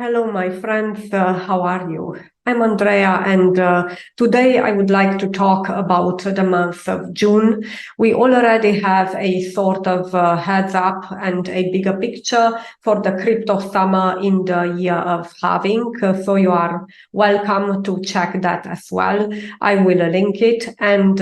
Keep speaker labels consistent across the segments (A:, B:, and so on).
A: Hello, my friends. How are you? I'm Andrea, and today I would like to talk about the month of June. We already have a sort of heads up and a bigger picture for the crypto summer in the year of halving. So you are welcome to check that as well. I will link it. And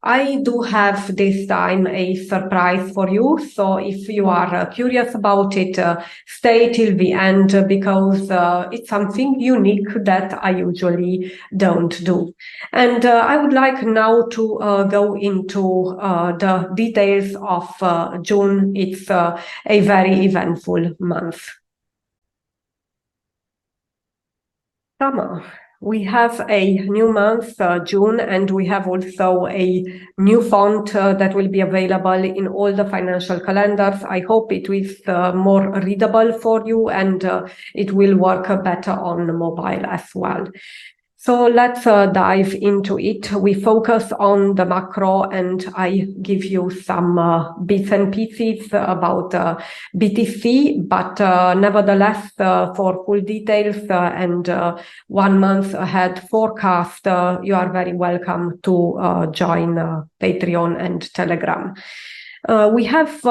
A: I do have this time a surprise for you. So if you are curious about it, stay till the end because it's something unique that I usually don't do. And I would like now to go into the details of June. It's a very eventful month. Summer. We have a new month, June, and we have also a new font that will be available in all the financial calendars. I hope it is more readable for you and it will work better on mobile as well. So let's dive into it. We focus on the macro and I give you some bits and pieces about BTC, but nevertheless, for full details and 1 month ahead forecast, you are very welcome to join Patreon and Telegram. We have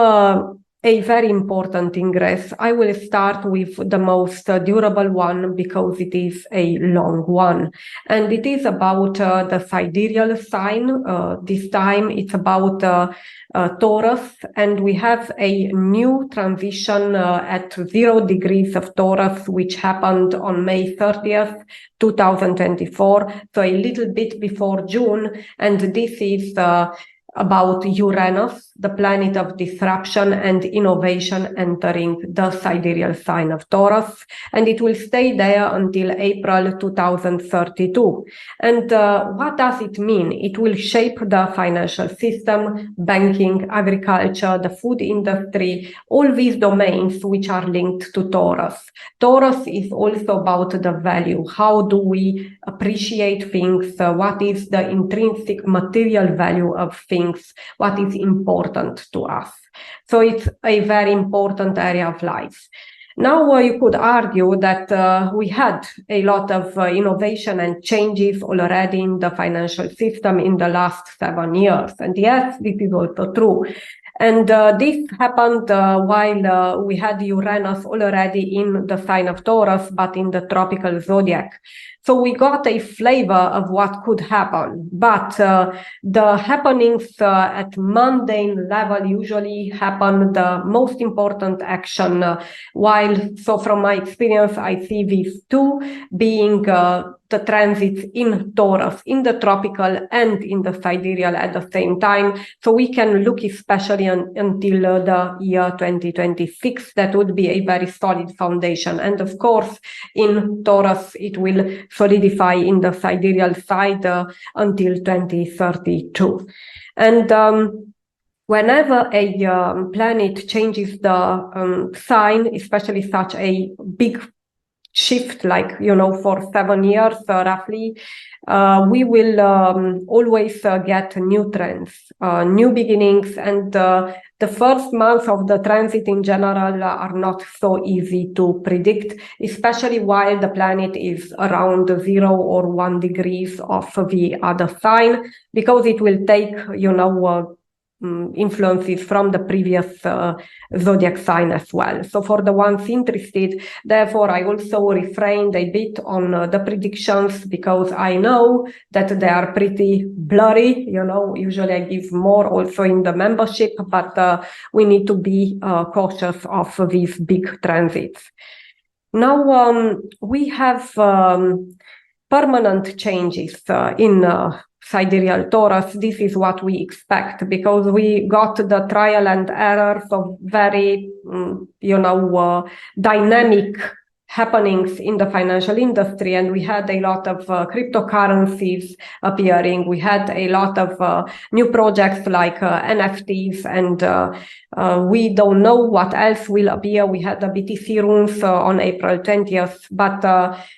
A: a very important ingress. I will start with the most durable one because it is a long one. And it is about the sidereal sign. This time it's about Taurus, and we have a new transition at 0 degrees of Taurus, which happened on May 30th, 2024. So a little bit before June. And this is about Uranus, the planet of disruption and innovation, entering the sidereal sign of Taurus, and it will stay there until April 2032. And what does it mean? It will shape the financial system, banking, agriculture, the food industry, all these domains which are linked to Taurus. Taurus is also about the value. How do we appreciate things? What is the intrinsic material value of things? What is important to us? So it's a very important area of life. Now you could argue that we had a lot of innovation and changes already in the financial system in the last 7 years. And yes, this is also true. And this happened while we had Uranus already in the sign of Taurus, but in the tropical zodiac. So we got a flavor of what could happen, but the happenings at mundane level usually happen the most important action, so from my experience, I see these two being the transits in Taurus, in the tropical and in the sidereal at the same time. So we can look especially until the year 2026. That would be a very solid foundation. And of course, in Taurus, it will solidify in the sidereal side until 2032. And whenever a planet changes the sign, especially such a big shift, like, for 7 years roughly, we will always get new trends, new beginnings, and the first months of the transit in general are not so easy to predict, especially while the planet is around 0 or 1 degrees of the other sign, because it will take, influences from the previous zodiac sign as well. So for the ones interested, therefore, I also refrained a bit on the predictions because I know that they are pretty blurry. Usually I give more also in the membership, but we need to be cautious of these big transits. Now we have permanent changes in sidereal Taurus. This is what we expect because we got the trial and error of very, dynamic happenings in the financial industry, and we had a lot of cryptocurrencies appearing. We had a lot of new projects like NFTs, and we don't know what else will appear. We had the BTC runes on April 20th, but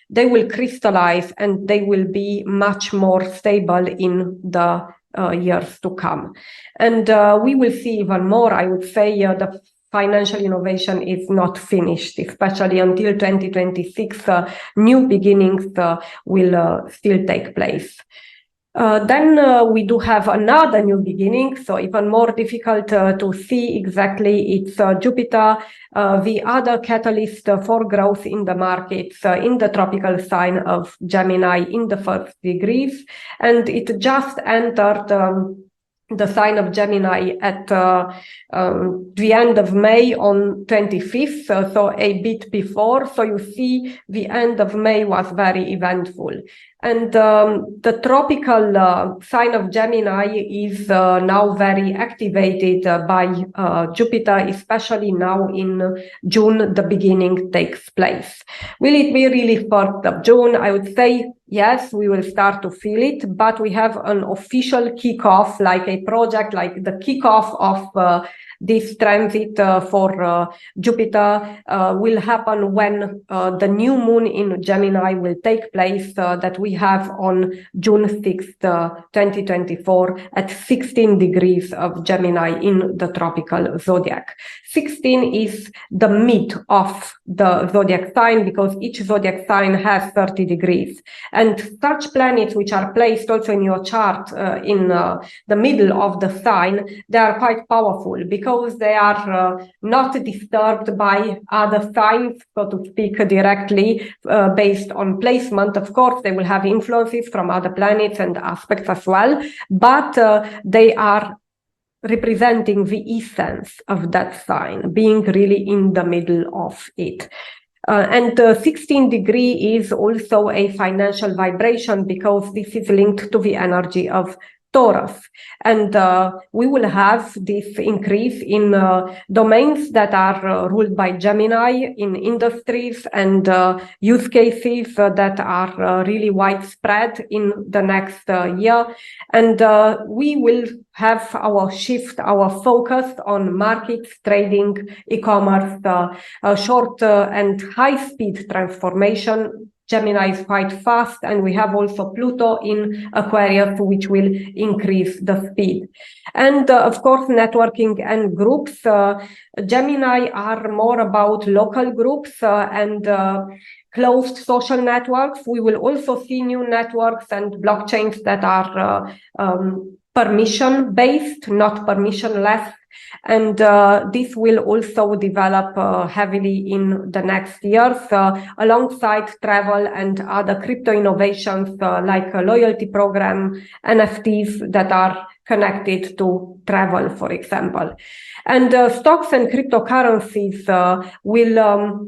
A: they will crystallize and they will be much more stable in the years to come. And we will see even more, I would say, the financial innovation is not finished, especially until 2026. New beginnings will still take place. Then we do have another new beginning, so even more difficult to see exactly. It's Jupiter, the other catalyst for growth in the markets, in the tropical sign of Gemini in the first degrees, and it just entered the sign of Gemini at the end of May on 25th, so a bit before. So you see the end of May was very eventful. And the tropical sign of Gemini is now very activated by Jupiter, especially now in June, the beginning takes place. Will it be really 1st of June? I would say yes, we will start to feel it, but we have an official kickoff, like a project, like the kickoff of this transit for Jupiter will happen when the new moon in Gemini will take place, that we have on June 6th, 2024 at 16 degrees of Gemini in the tropical zodiac. 16 is the mid of the zodiac sign, because each zodiac sign has 30 degrees. And such planets which are placed also in your chart in the middle of the sign, they are quite powerful because they are not disturbed by other signs, so to speak, directly based on placement. Of course, they will have influences from other planets and aspects as well, but they are representing the essence of that sign, being really in the middle of it. And 16 degree is also a financial vibration, because this is linked to the energy of Taurus. And we will have this increase in domains that are ruled by Gemini, in industries and use cases that are really widespread in the next year. And we will have our shift, our focus on markets, trading, e-commerce, short and high-speed transformation. Gemini is quite fast, and we have also Pluto in Aquarius, which will increase the speed. And of course, networking and groups. Gemini are more about local groups and closed social networks. We will also see new networks and blockchains that are permission-based, not permissionless. And this will also develop heavily in the next years, alongside travel and other crypto innovations like a loyalty program, NFTs that are connected to travel, for example. And stocks and cryptocurrencies will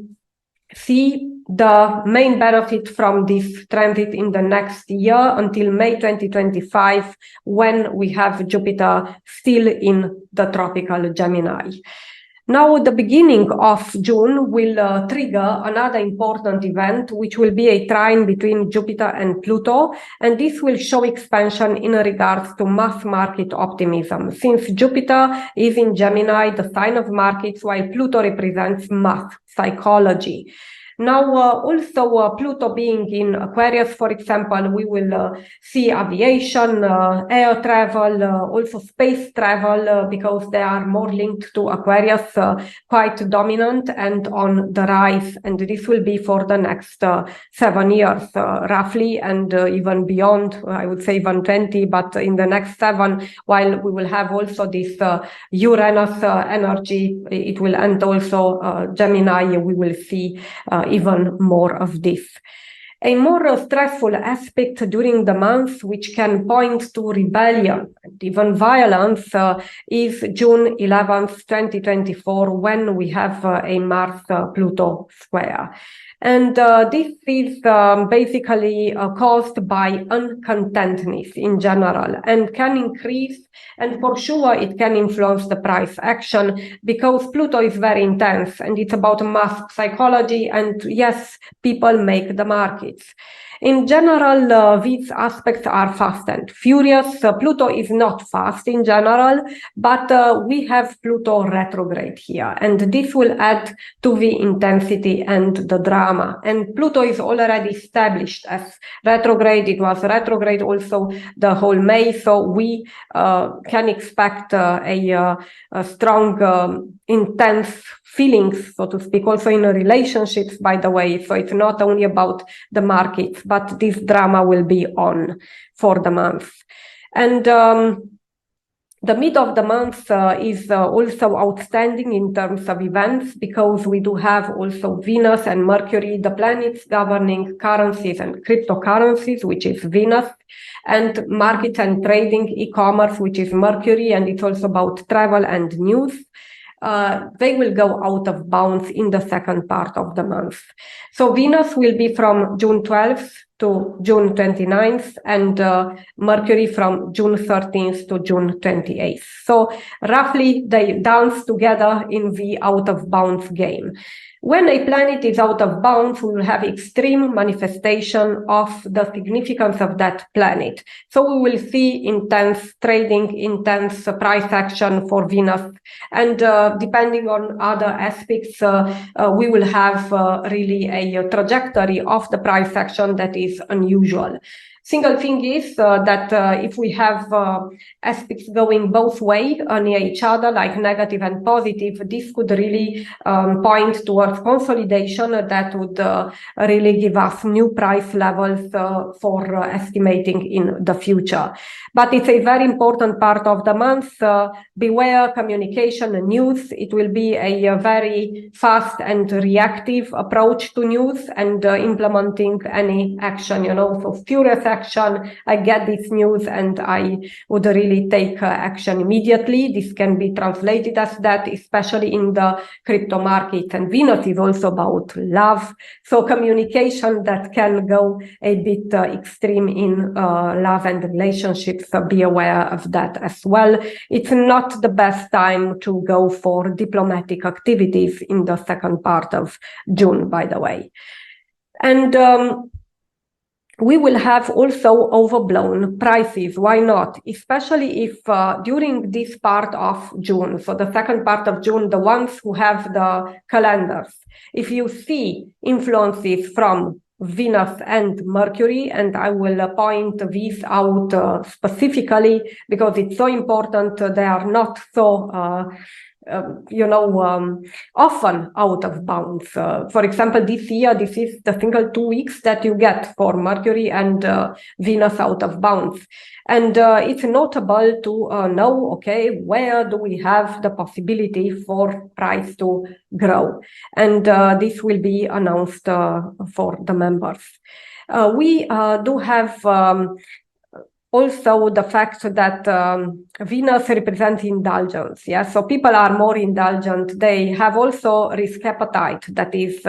A: see the main benefit from this transit in the next year until May 2025, when we have Jupiter still in the tropical Gemini. Now, the beginning of June will trigger another important event, which will be a trine between Jupiter and Pluto, and this will show expansion in regards to mass market optimism, since Jupiter is in Gemini, the sign of markets, while Pluto represents mass psychology. Now, also Pluto being in Aquarius, for example, we will see aviation, air travel, also space travel, because they are more linked to Aquarius, quite dominant and on the rise. And this will be for the next 7 years, roughly, and even beyond, I would say even 20, but in the next 7, while we will have also this Uranus energy, it will end also Gemini, we will see even more of this. A more stressful aspect during the month, which can point to rebellion and even violence, is June 11th, 2024, when we have a Mars-Pluto square. And this is basically caused by uncontentness in general, and can increase, and for sure it can influence the price action, because Pluto is very intense and it's about mass psychology, and yes, people make the markets. In general, these aspects are fast and furious. Pluto is not fast in general, but we have Pluto retrograde here, and this will add to the intensity and the drama. And Pluto is already established as retrograde. It was retrograde also the whole May, so we can expect a strong, intense feelings, so to speak, also in relationships, by the way. So it's not only about the markets, but this drama will be on for the month. And the mid of the month is also outstanding in terms of events, because we do have also Venus and Mercury, the planets governing currencies and cryptocurrencies, which is Venus, and markets and trading, e-commerce, which is Mercury, and it's also about travel and news. They will go out of bounds in the second part of the month. So Venus will be from June 12th to June 29th, and Mercury from June 13th to June 28th. So roughly they dance together in the out of bounds game. When a planet is out of bounds, we will have extreme manifestation of the significance of that planet. So we will see intense trading, intense price action for Venus, and depending on other aspects, we will have really a trajectory of the price action that is unusual. Single thing is that if we have aspects going both ways near each other, like negative and positive, this could really point towards consolidation that would really give us new price levels for estimating in the future. But it's a very important part of the month. Beware communication and news. It will be a very fast and reactive approach to news and implementing any action, so furious action. I get this news and I would really take action immediately. This can be translated as that, especially in the crypto market. And Venus is also about love. So communication that can go a bit extreme in love and relationships. So be aware of that as well. It's not the best time to go for diplomatic activities in the second part of June, by the way. And we will have also overblown prices. Why not? Especially if during this part of June, so the second part of June, the ones who have the calendars, if you see influences from Venus and Mercury, and I will point these out specifically because it's so important. They are not so often out of bounds. For example, this year, this is the single 2 weeks that you get for Mercury and Venus out of bounds. And it's notable to know, okay, where do we have the possibility for price to grow? And this will be announced for the members. We do have also the fact that Venus represents indulgence. Yeah, so people are more indulgent. They have also risk appetite that is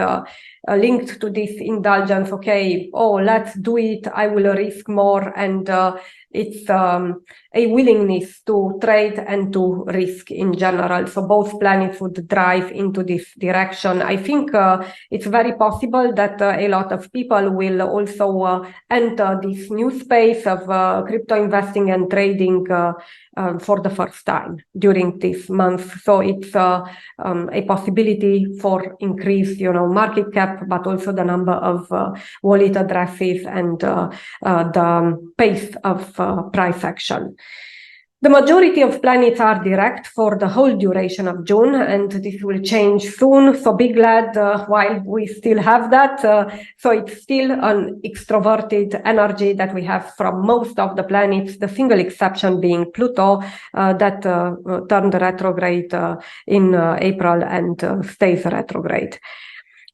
A: linked to this indulgence. Okay, let's do it. I will risk more, and it's a willingness to trade and to risk in general. So both planets would drive into this direction. I think it's very possible that a lot of people will also enter this new space of crypto investing and trading for the first time during this month. So it's a possibility for increased, market cap, but also the number of wallet addresses and the pace of price action. The majority of planets are direct for the whole duration of June, and this will change soon. So be glad while we still have that. So it's still an extroverted energy that we have from most of the planets, the single exception being Pluto that turned retrograde in April and stays retrograde.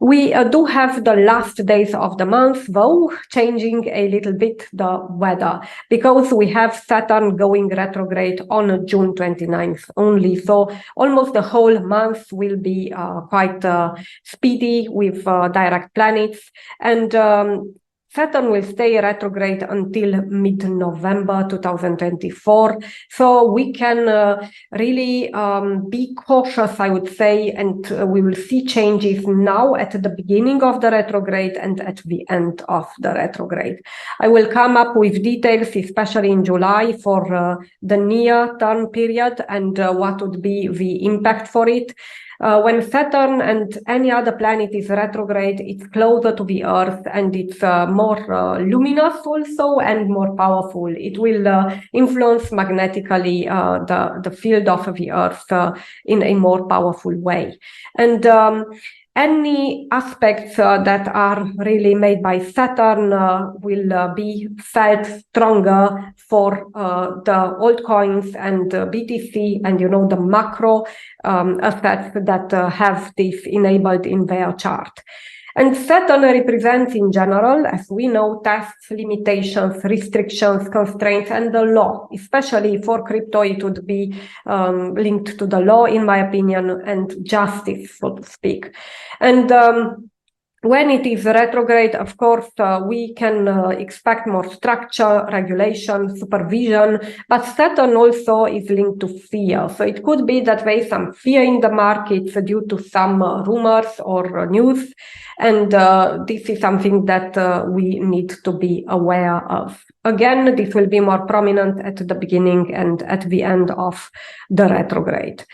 A: We do have the last days of the month, though, changing a little bit the weather, because we have Saturn going retrograde on June 29th only. So almost the whole month will be quite speedy with direct planets. And Saturn will stay retrograde until mid-November 2024. So we can really be cautious, I would say, and we will see changes now at the beginning of the retrograde and at the end of the retrograde. I will come up with details, especially in July, for the near-term period and what would be the impact for it. When Saturn and any other planet is retrograde, it's closer to the Earth and it's more luminous also and more powerful. It will influence magnetically the field of the Earth in a more powerful way. And any aspects that are really made by Saturn will be felt stronger for the altcoins and BTC and, the macro assets that have this enabled in their chart. And Saturn represents, in general, as we know, tests, limitations, restrictions, constraints, and the law. Especially for crypto, it would be linked to the law, in my opinion, and justice, so to speak. And when it is retrograde, of course, we can expect more structure, regulation, supervision, but Saturn also is linked to fear. So it could be that there is some fear in the markets due to some rumors or news. And this is something that we need to be aware of. Again, this will be more prominent at the beginning and at the end of the retrograde.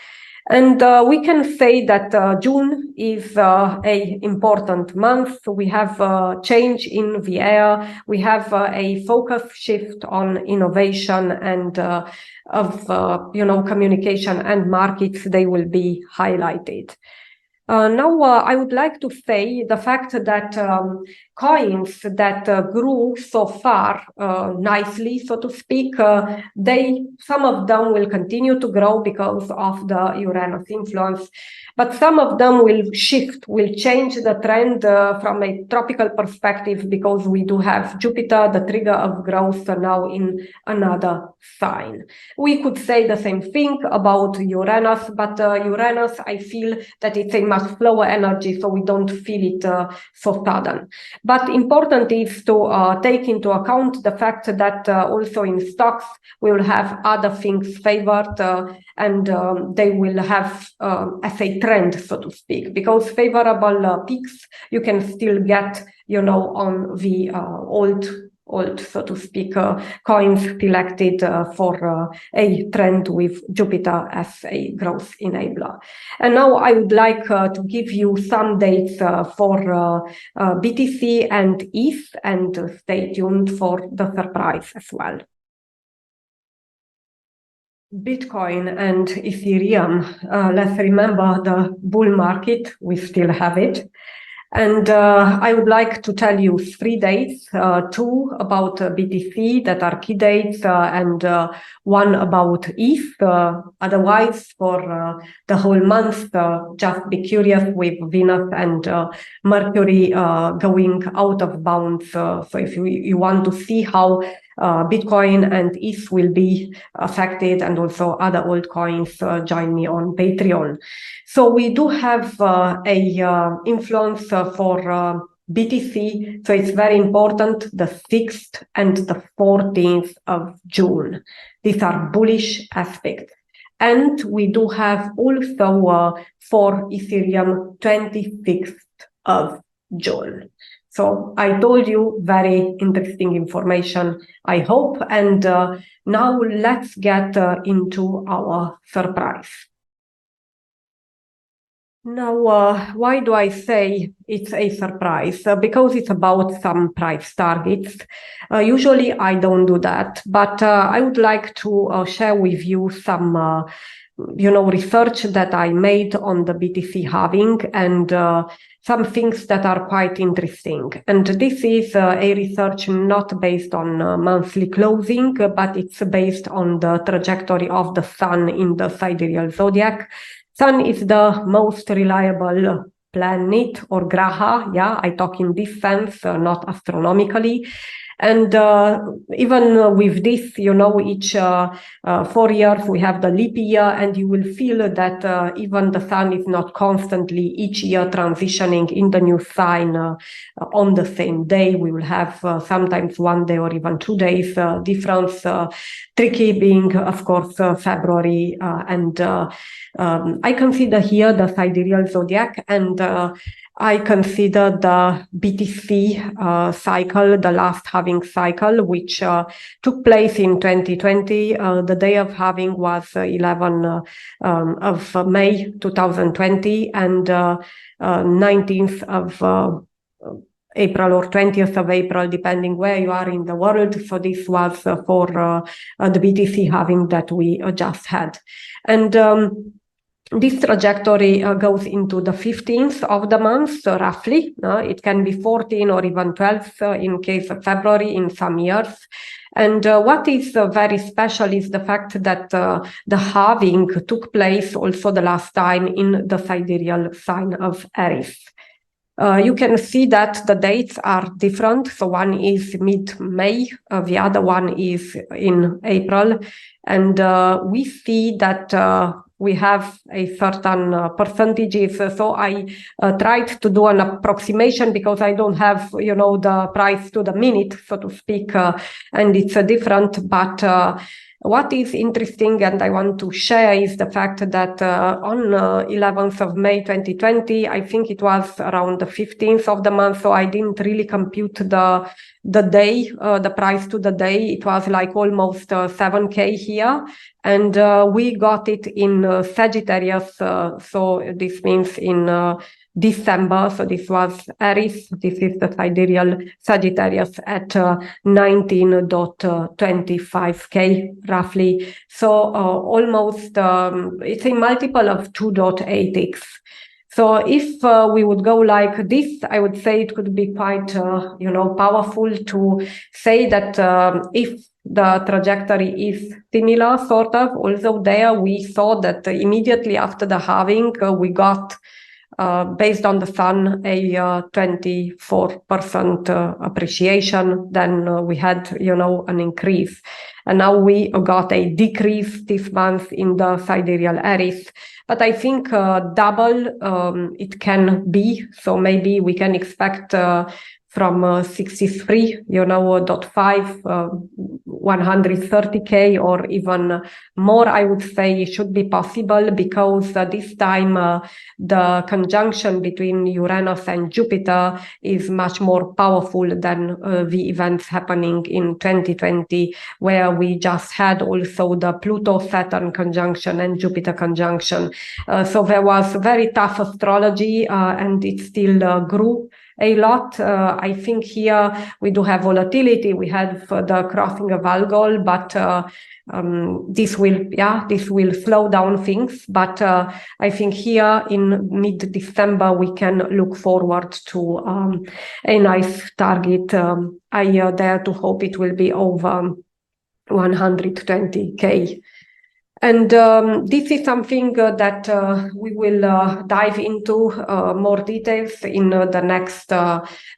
A: And we can say that June is a important month. We have a change in the air. We have a focus shift on innovation and of communication and markets. They will be highlighted. Now, I would like to say the fact that coins that grew so far nicely, so to speak, some of them will continue to grow because of the Uranus influence, but some of them will shift, will change the trend from a tropical perspective because we do have Jupiter, the trigger of growth, now in another sign. We could say the same thing about Uranus, but Uranus, I feel that it's a much slower energy, so we don't feel it so sudden. But important is to take into account the fact that also in stocks we will have other things favored and they will have as a trend, so to speak, because favorable peaks you can still get, on the old, so to speak, coins selected for a trend with Jupiter as a growth enabler. And now I would like to give you some dates for BTC and ETH, and stay tuned for the surprise as well. Bitcoin and Ethereum, let's remember the bull market, we still have it. And I would like to tell you 3 dates, 2 about BTC that are key dates, and 1 about ETH. Otherwise, for the whole month, just be curious with Venus and Mercury going out of bounds. So if you want to see how Bitcoin and ETH will be affected, and also other altcoins, join me on Patreon. So we do have a influence for BTC. So it's very important, the 6th and the 14th of June. These are bullish aspects. And we do have also for Ethereum 26th of June. So I told you very interesting information, I hope. And now let's get into our surprise. Now, why do I say it's a surprise? Because it's about some price targets. Usually I don't do that, but I would like to share with you some research that I made on the BTC halving and some things that are quite interesting. And this is a research not based on monthly closing, but it's based on the trajectory of the sun in the sidereal zodiac. Sun is the most reliable planet or graha. Yeah, I talk in this sense, not astronomically. And even with this, each 4 years we have the leap year, and you will feel that even the sun is not constantly each year transitioning in the new sign on the same day. We will have sometimes 1 day or even 2 days difference, tricky being, of course, February. And I consider here the sidereal zodiac, and I consider the BTC cycle, the last halving cycle, which took place in 2020. The day of halving was 11 of May 2020, and 19th of April or 20th of April, depending where you are in the world. So this was for the BTC halving that we just had. And this trajectory goes into the 15th of the month, so roughly. It can be 14 or even 12 in case of February in some years. And what is very special is the fact that the halving took place also the last time in the sidereal sign of Aries. You can see that the dates are different. So one is mid-May, the other one is in April. And we see that we have a certain percentages. So I tried to do an approximation because I don't have, the price to the minute, so to speak, and it's different. But what is interesting and I want to share is the fact that on 11th of May 2020, I think it was around the 15th of the month, so I didn't really compute the day, the price to the day. It was like almost 7K here. And we got it in Sagittarius, so this means in December. So this was Aries, this is the sidereal Sagittarius at 19.25K roughly. So almost, it's a multiple of 2.8x. So if we would go like this, I would say it could be quite, powerful to say that if the trajectory is similar, sort of, although there we saw that immediately after the halving, we got, based on the sun, a 24% appreciation. Then we had, an increase. And now we got a decrease this month in the sidereal Aries. But I think double it can be. So maybe we can expect from 63.5, 130K or even more, I would say it should be possible, because this time the conjunction between Uranus and Jupiter is much more powerful than the events happening in 2020, where we just had also the Pluto-Saturn conjunction and Jupiter conjunction. So there was very tough astrology and it still grew a lot. I think here we do have volatility. We have the crossing of Algol, but this will slow down things. But I think here in mid-December we can look forward to a nice target. I dare to hope it will be over 120K. And this is something that we will dive into more details in the next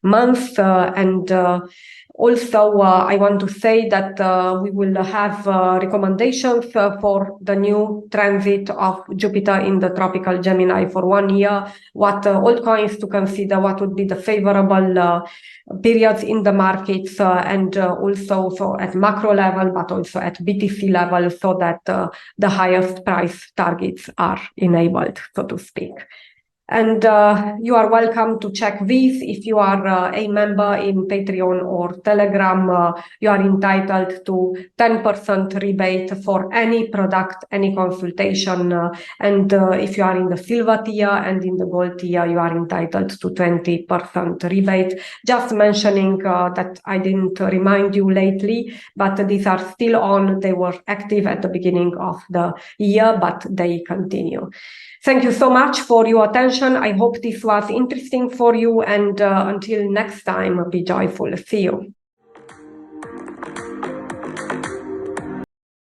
A: month. And also, I want to say that we will have recommendations for the new transit of Jupiter in the tropical Gemini for 1 year, what altcoins to consider, what would be the favorable periods in the markets, and also so at macro level, but also at BTC level, so that the highest price targets are enabled, so to speak. And you are welcome to check these. If you are a member in Patreon or Telegram, you are entitled to 10% rebate for any product, any consultation. And if you are in the silver tier and in the gold tier, you are entitled to 20% rebate. Just mentioning that I didn't remind you lately, but these are still on. They were active at the beginning of the year, but they continue. Thank you so much for your attention. I hope this was interesting for you, and until next time, be joyful. See you.